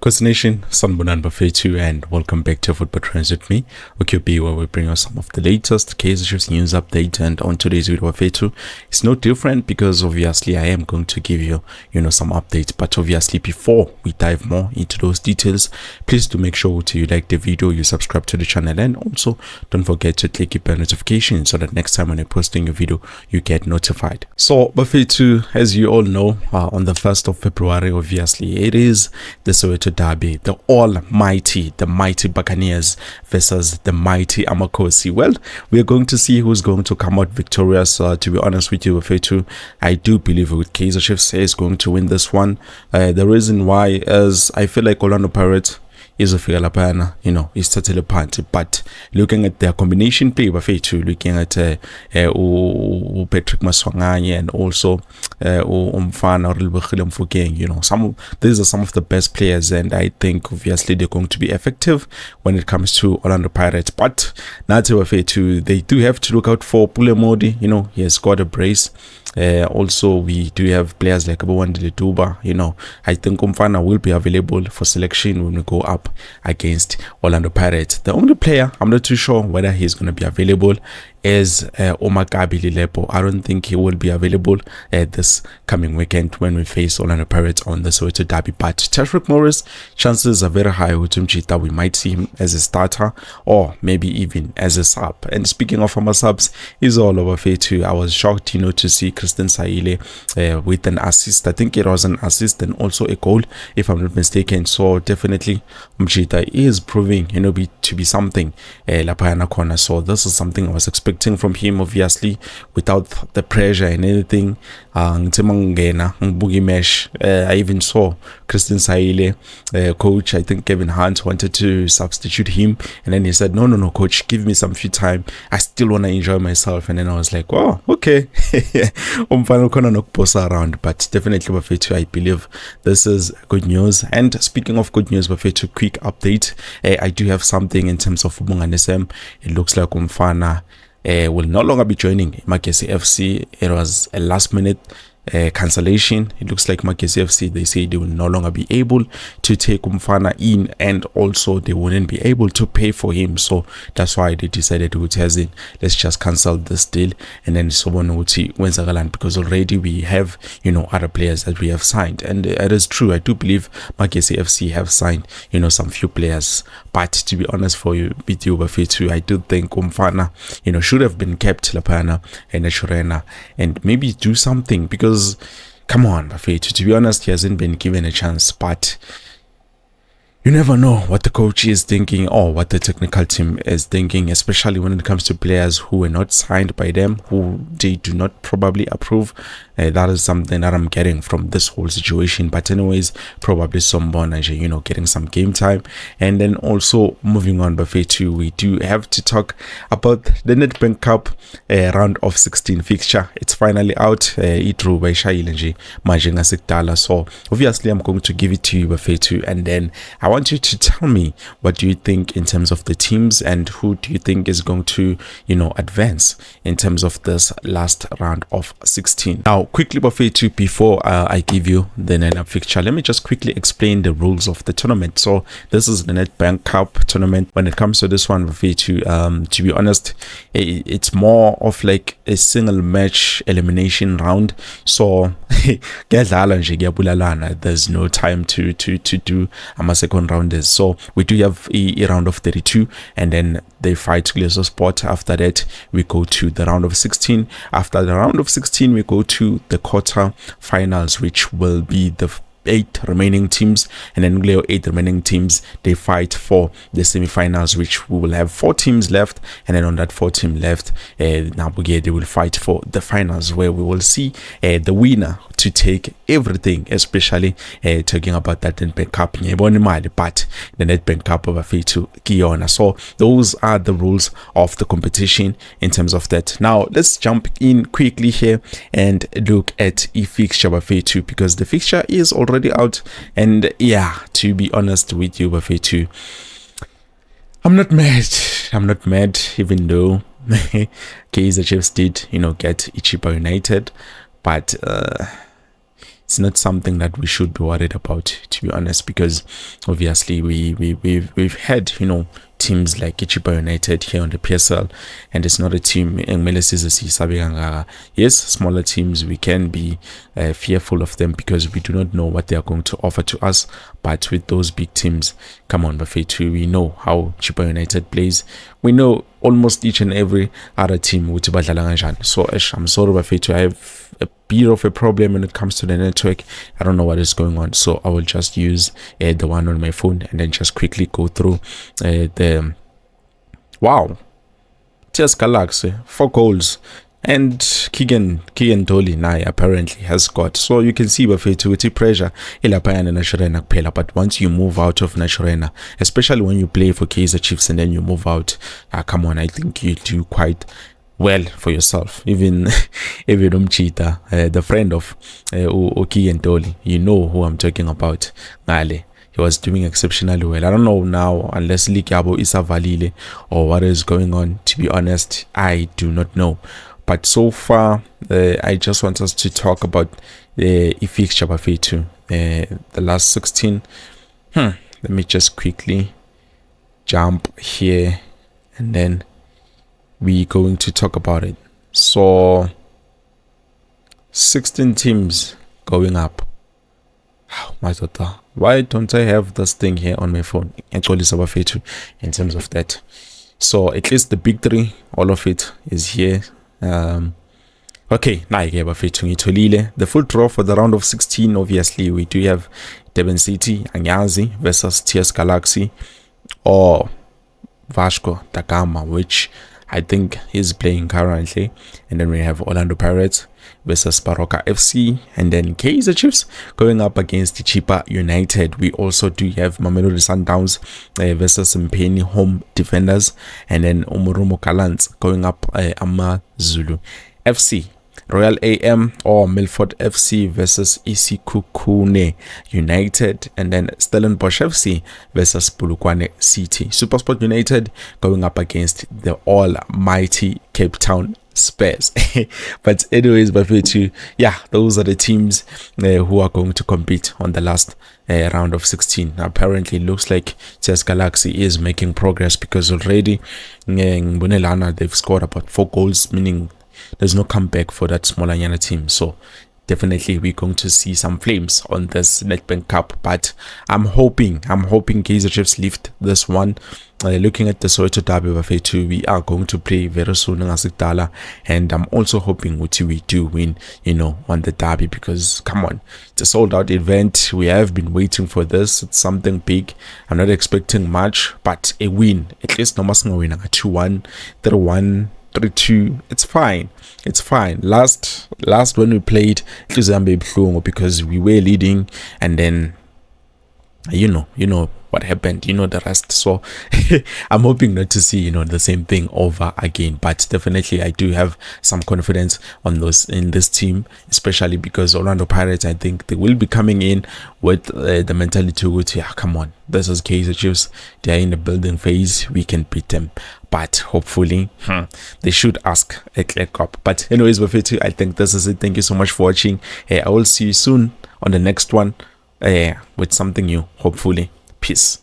Coast Nation, Sanbonan Bafetu, and welcome back to Football Trends with me, OQB, where we bring you some of the latest Kaizer news update. And on today's video, Bafetu, it's no different because obviously I am going to give you, some updates. But obviously, before we dive more into those details, please do make sure you like the video, you subscribe to the channel, and also don't forget to click the bell notification so that next time when I post a new video, you get notified. So, Bafetu, as you all know, on the 1st of February, obviously, it is the Soweto derby, the mighty Buccaneers versus the mighty Amakosi. Well, we are going to see who's going to come out victorious. To be honest with you, Bafetu, I do believe with Kaizer Chiefs is going to win this one. The reason why is I feel like Orlando Pirates is a fair lapana, it's totally party. But looking at their combination play, looking at Patrick Maswanganye and also Umfana or these are some of the best players, and I think obviously they're going to be effective when it comes to Orlando Pirates. But they do have to look out for Pule Modi. He has got a brace. Also, we do have players like Abawandile Duba. I think Umfana will be available for selection when we go up against Orlando Pirates. The only player I'm not too sure whether he's going to be available is Omakabi Lilepo. I don't think he will be available this coming weekend when we face Orlando Pirates on the Soweto derby. But Tashrick Morris, chances are very high with Mchita. We might see him as a starter or maybe even as a sub. And speaking of our subs, is all over Fatu. I was shocked, to see Christian Saile with an assist. I think it was an assist and also a goal, if I'm not mistaken. So definitely Mchita is proving, to be something Lapayana corner. So this is something I was expecting from him, obviously, without the pressure and anything. I even saw Christian Saile, coach, I think Kevin Hunt wanted to substitute him, and then he said, no, coach, give me some free time, I still want to enjoy myself. And then I was like, oh, okay. Around, but definitely Bafetu, I believe this is good news. And speaking of good news, Bafetu, quick update, I do have something in terms of Bunganism. It looks like Umfana will no longer be joining Makesi FC. It was a last minute cancellation. It looks like Makesi FC, they say they will no longer be able to take Umfana in, and also they wouldn't be able to pay for him. So that's why they decided to let's just cancel this deal and then because already we have other players that we have signed. And it is true, I do believe Makesi FC have signed some few players, but to be honest for you, Bafetu, I do think Umfana should have been kept Lapana and Shurena and maybe do something, because come on, Bafetu, to be honest, he hasn't been given a chance. But you never know what the coach is thinking or what the technical team is thinking, especially when it comes to players who were not signed by them, who they do not probably approve. That is something that I'm getting from this whole situation. But anyways, probably someone getting some game time. And then also moving on, Bafetu, we do have to talk about the Nedbank Cup round of 16 fixture. It's finally out. It drew by Shailenji Majenga Siktala. So obviously I'm going to give it to you, Bafetu, and then I want you to tell me what do you think in terms of the teams, and who do you think is going to advance in terms of this last round of 16. Now quickly, Bafetu, before I give you the lineup fixture, let me just quickly explain the rules of the tournament. So this is the Nedbank Cup tournament. When it comes to this one, Bafetu, to be honest, it's more of like a single match elimination round. So there's no time to do a second rounders. So we do have a round of 32, and then they fight Glacier Sport. After that, we go to the round of 16. After the round of 16, we go to the quarter finals, which will be the 8 remaining teams, and then 8 remaining teams, they fight for the semi-finals, which we will have 4 teams left, and then on that 4 team left, they will fight for the finals, where we will see the winner to take everything, especially talking about that Nedbank Cup, but the Nedbank Cup of Bafetu Kiona. So those are the rules of the competition in terms of that. Now let's jump in quickly here and look at a fixture, Bafetu, because the fixture is already out. And yeah, to be honest with you, Bafetu, I'm not mad, even though Kaizer Chiefs did get Ichiba United, but it's not something that we should be worried about, to be honest, because obviously we've had, you know, teams like Chipa United here on the PSL, and it's not a team. Yes, smaller teams, we can be fearful of them because we do not know what they are going to offer to us. But with those big teams, come on, Bafethu, we know how Chipa United plays. We know almost each and every other team. So I'm sorry, Bafethu, I have a bit of a problem when it comes to the network. I don't know what is going on, so I will just use the one on my phone and then just quickly go through the wow, TS Galaxy 4 goals, and Keegan Dolly Nai apparently has got. So you can see Bafethu pressure ilapayana Nashorena kuphela, but once you move out of Nashorena, especially when you play for Kaizer Chiefs and then you move out, come on, I think you do quite well for yourself. Even Umchita, the friend of Oki and Dolly, you know who I'm talking about. Ngale, he was doing exceptionally well. I don't know now, unless Likabo is avalile or what is going on. To be honest, I do not know. But so far, I just want us to talk about the fixture Bafethu, the last 16. Let me just quickly jump here and then we're going to talk about it. So 16 teams going up. Oh, my daughter, why don't I have this thing here on my phone? Actually, in terms of that. So at least the big three, all of it is here. Okay, the full draw for the round of 16. Obviously, we do have Durban City Anyazi versus TS Galaxy, or Vasco da Gama, which I think he's playing currently. And then we have Orlando Pirates versus Baroka FC, and then Kaizer Chiefs going up against Chipa United. We also do have Mamelodi Sundowns versus Mpeni Home Defenders, and then Umurumo Kalans going up Amazulu FC. Royal AM or Milford FC versus Isikukune United, and then Stellenbosch FC versus Polokwane City. Supersport United going up against the almighty Cape Town Spurs. But anyways, Bafethu, yeah, those are the teams who are going to compete on the last round of 16. Apparently, it looks like TS Galaxy is making progress, because already they've scored about 4 goals, meaning there's no comeback for that smaller Yana team. So definitely we're going to see some flames on this Nedbank Cup, but I'm hoping Kaizer Chiefs lift this one. Looking at the Soweto derby, Bafethu, we are going to play very soon, and I'm also hoping we do win, you know, on the derby, because come on, it's a sold out event. We have been waiting for this. It's something big. I'm not expecting much, but a win, at least no mas win 2-1, 3-1, 3-2, it's fine. It's fine. Last when we played because we were leading, and then you know what happened, you know the rest. So I'm hoping not to see, you know, the same thing over again, but definitely I do have some confidence on those in this team, especially because Orlando Pirates, I think they will be coming in with the mentality with, yeah, come on, this is Kaizer Chiefs, they are in the building phase, we can beat them. But hopefully they should ask a clear cup. But anyways, Bafethu, I think this is it. Thank you so much for watching. I will see you soon on the next one with something new, hopefully. Peace.